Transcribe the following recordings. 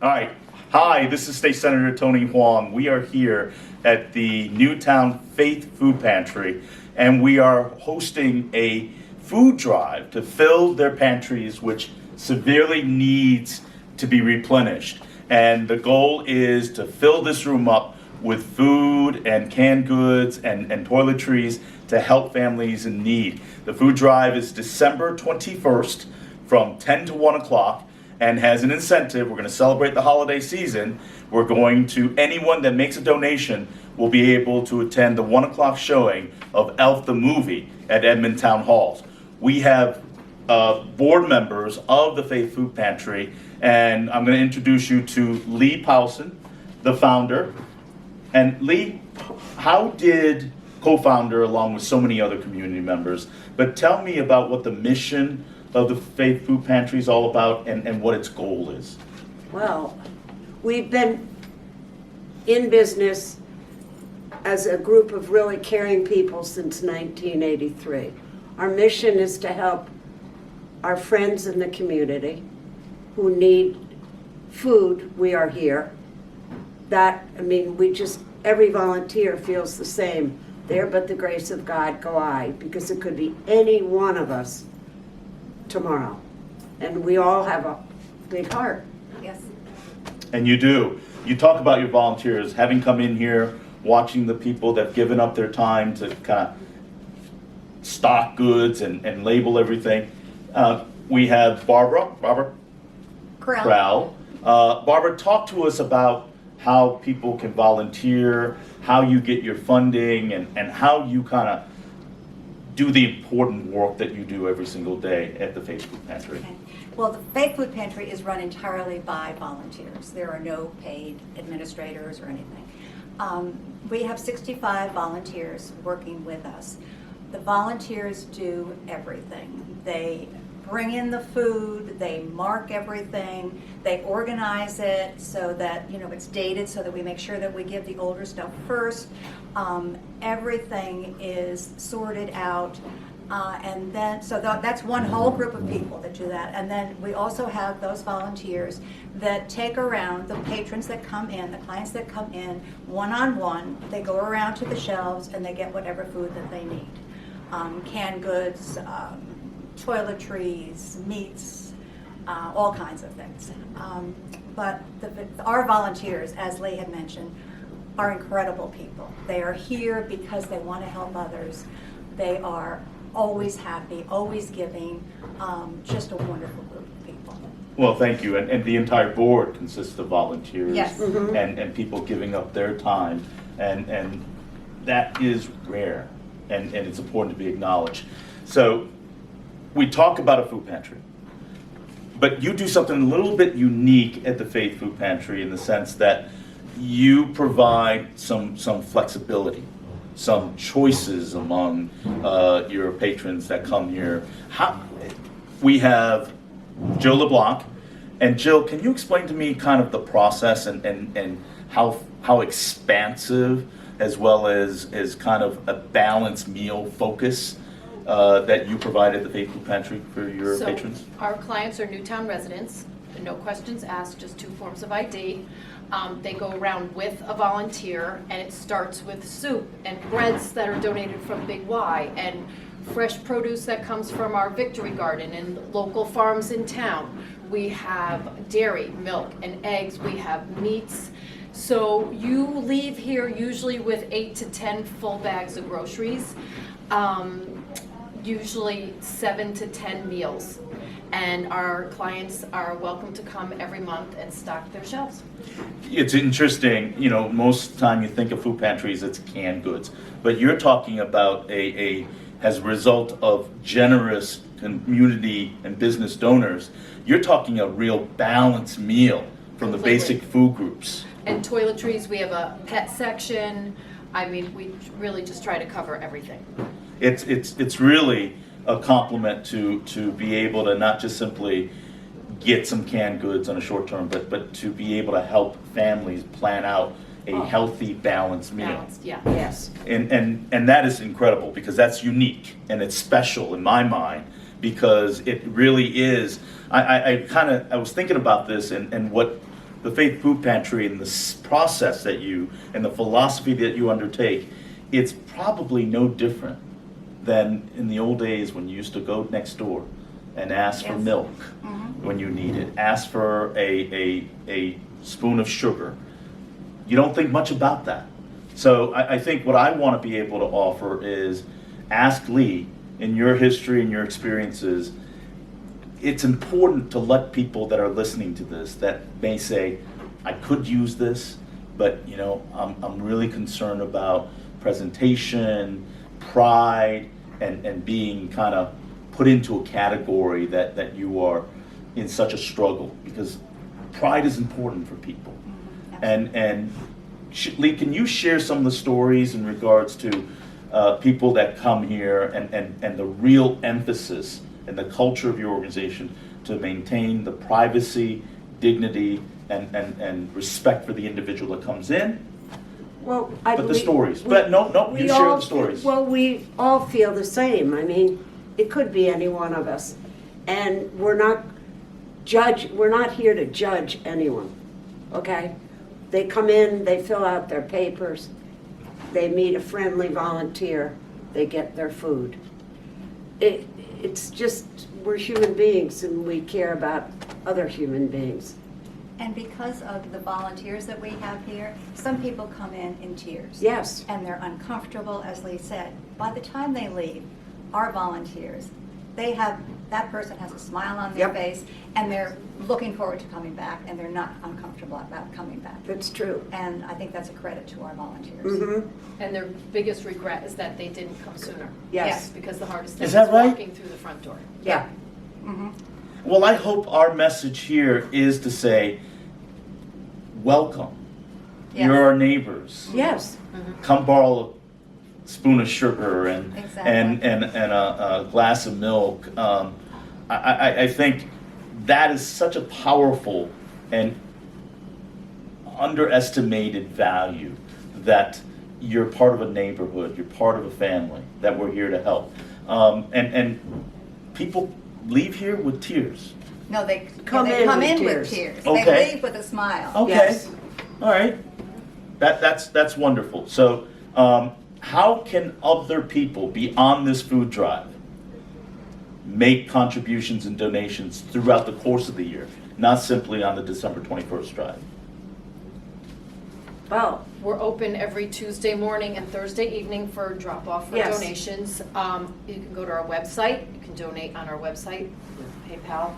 All right. Hi, this is State Senator Tony Hwang. We are here at the Newtown Faith Food Pantry, and we are hosting a food drive to fill their pantries, which severely needs to be replenished. And the goal is to fill this room up with food and canned goods and toiletries to help families in need. The food drive is December 21st from 10 to 1 o'clock. And has an incentive. We're going to celebrate the holiday season. We're going to, anyone that makes a donation will be able to attend the 1 o'clock showing of Elf the movie at Edmond Town Halls. We have board members of the Faith Food Pantry, and I'm going to introduce you to Lee Powson, the founder. And Lee, how did co-founder, along with so many other community members, but tell me about what the mission of the Faith Food Pantry is all about and what its goal is. Well, we've been in business as a group of really caring people since 1983. Our mission is to help our friends in the community who need food. We are here. Every volunteer feels the same. There but the grace of God go I, because it could be any one of us tomorrow, and we all have a big heart. Yes. And you do. You talk about your volunteers, having come in here, watching the people that have given up their time to kind of stock goods and label everything. We have Barbara Crowell. Barbara, talk to us about how people can volunteer, how you get your funding, and how you kind of do the important work that you do every single day at the Faith Food Pantry. Okay. Well, the Faith Food Pantry is run entirely by volunteers. There are no paid administrators or anything. We have 65 volunteers working with us. The volunteers do everything. They bring in the food, they mark everything, they organize it so that it's dated, so that we make sure that we give the older stuff first. Everything is sorted out, and then that's one whole group of people that do that. And then we also have those volunteers that take around the patrons that come in, the clients that come in one-on-one. They go around to the shelves and they get whatever food that they need. Canned goods, toiletries, meats, all kinds of things. But our volunteers, as Lee had mentioned, are incredible people. They are here because they want to help others. They are always happy, always giving, just a wonderful group of people. Well, thank you. And the entire board consists of volunteers. Yes. Mm-hmm. and people giving up their time. And that is rare, and it's important to be acknowledged. So we talk about a food pantry, but you do something a little bit unique at the Faith Food Pantry in the sense that you provide some flexibility, some choices among your patrons that come here. We have Jill LeBlanc, and Jill, can you explain to me kind of the process and how expansive as well as kind of a balanced meal focus that you provide at the Faith Food Pantry for your patrons? Our clients are Newtown residents, no questions asked, just 2 forms of ID. They go around with a volunteer, and it starts with soup and breads that are donated from Big Y, and fresh produce that comes from our Victory Garden and local farms in town. We have dairy, milk, and eggs. We have meats. So you leave here usually with 8 to 10 full bags of groceries. Usually 7 to 10 meals, and our clients are welcome to come every month and stock their shelves. It's interesting, most time you think of food pantries, it's canned goods, but you're talking about as a result of generous community and business donors, you're talking a real balanced meal from the basic food groups. And toiletries, we have a pet section. We really just try to cover everything. It's really a compliment to be able to not just simply get some canned goods on a short term, but to be able to help families plan out a healthy, balanced meal. Balanced, yeah. Yes. And that is incredible, because that's unique and it's special in my mind, because it really is. I was thinking about this and what the Faith Food Pantry and the process that you, and the philosophy that you undertake, it's probably no different than in the old days when you used to go next door and ask for Yes. milk Mhm. when you need it, ask for a spoon of sugar. You don't think much about that. So I think what I want to be able to offer is ask Lee, in your history and your experiences, it's important to let people that are listening to this that may say, I could use this, but you know, I'm really concerned about presentation, pride, and being kind of put into a category that you are in such a struggle, because pride is important for people. And Lee, can you share some of the stories in regards to people that come here and the real emphasis and the culture of your organization to maintain the privacy, dignity, and respect for the individual that comes in? Well, I But the believe- stories. we- But no, we you share all- the stories. Well, we all feel the same. I mean, it could be any one of us. And we're not here to judge anyone, okay? They come in, they fill out their papers, they meet a friendly volunteer, they get their food. It's just, we're human beings and we care about other human beings. And because of the volunteers that we have here, some people come in tears. Yes. And they're uncomfortable, as Lee said. By the time they leave, our volunteers, that person has a smile on their Yep. face, and they're looking forward to coming back, and they're not uncomfortable about coming back. That's true. And I think that's a credit to our volunteers. Mm-hmm. And their biggest regret is that they didn't come sooner. Yes. Because the hardest thing Is is that right? walking through the front door. Yeah. Mhm. Well, I hope our message here is to say, welcome. Yes. You're our neighbors. Yes. Come borrow a spoon of sugar and Exactly. and a glass of milk. I think that is such a powerful and underestimated value, that you're part of a neighborhood, you're part of a family, that we're here to help. And people leave here with tears. No, they Come they in come with in tears. with tears. Okay. They leave with a smile. Okay. Yes. All right. That's wonderful. So, how can other people be on this food drive make contributions and donations throughout the course of the year, not simply on the December 21st drive? Well, We're open every Tuesday morning and Thursday evening for drop-off for Yes. donations. You can go to our website, you can donate on our website with PayPal.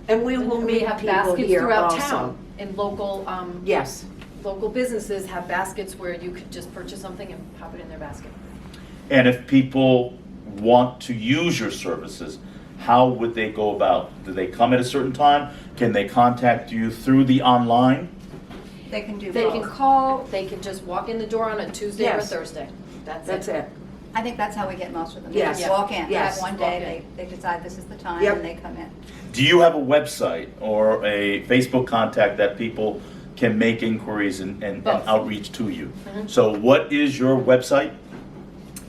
and we will We meet have people baskets here throughout also. town, and local, Yes. local businesses have baskets where you could just purchase something and pop it in their basket. And if people want to use your services, how would they go about? Do they come at a certain time? Can they contact you through the online? They can do They both. can call, they can just walk in the door on a Tuesday or a Yes. Thursday. That's it. I think that's how we get most of them. They Yes. just walk in. Yes. One Walk day, they decide this is the time, Yep. and they come in. Do you have a website or a Facebook contact that people can make inquiries and Both. outreach to you? Mhm. So what is your website?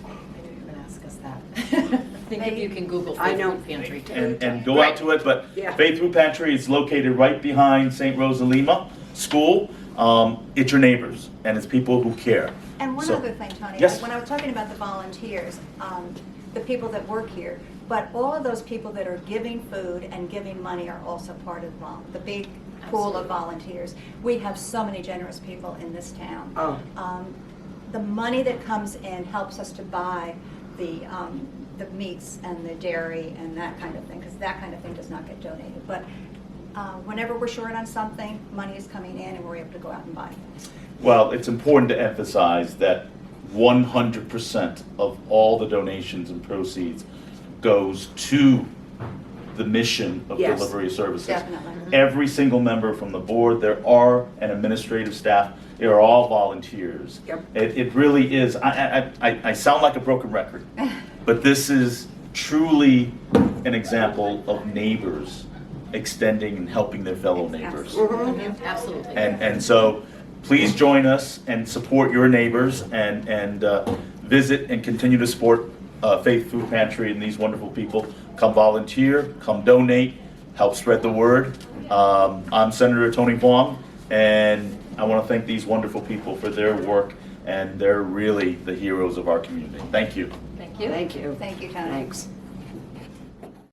Maybe you can ask us that. I think if you can Google I Faith know. Food Pantry too. And go out to it, but Yeah. Faith Food Pantry is located right behind St. Rosa Lima School. It's your neighbors, and it's people who care. And one So- other thing, Tony, Yes. when I was talking about the volunteers, the people that work here, but all of those people that are giving food and giving money are also part of the big pool of Absolutely. volunteers. We have so many generous people in this town. Oh. The money that comes in helps us to buy the meats and the dairy and that kind of thing, because that kind of thing does not get donated. But whenever we're short on something, money is coming in and we're able to go out and buy things. Well, it's important to emphasize that 100% of all the donations and proceeds goes to the mission of Yes. delivery services. Definitely. Every single member from the board, there are an administrative staff, they are all volunteers. Yep. It really is, I sound like a broken record, but this is truly an example of neighbors extending and helping their fellow neighbors. Absolutely. And so, please join us and support your neighbors and visit and continue to support Faith Food Pantry and these wonderful people. Come volunteer, come donate, help spread the word. I'm Senator Tony Hwang, and I want to thank these wonderful people for their work, and they're really the heroes of our community. Thank you. Thank you. Thank you. Thank you, Tony. Thanks.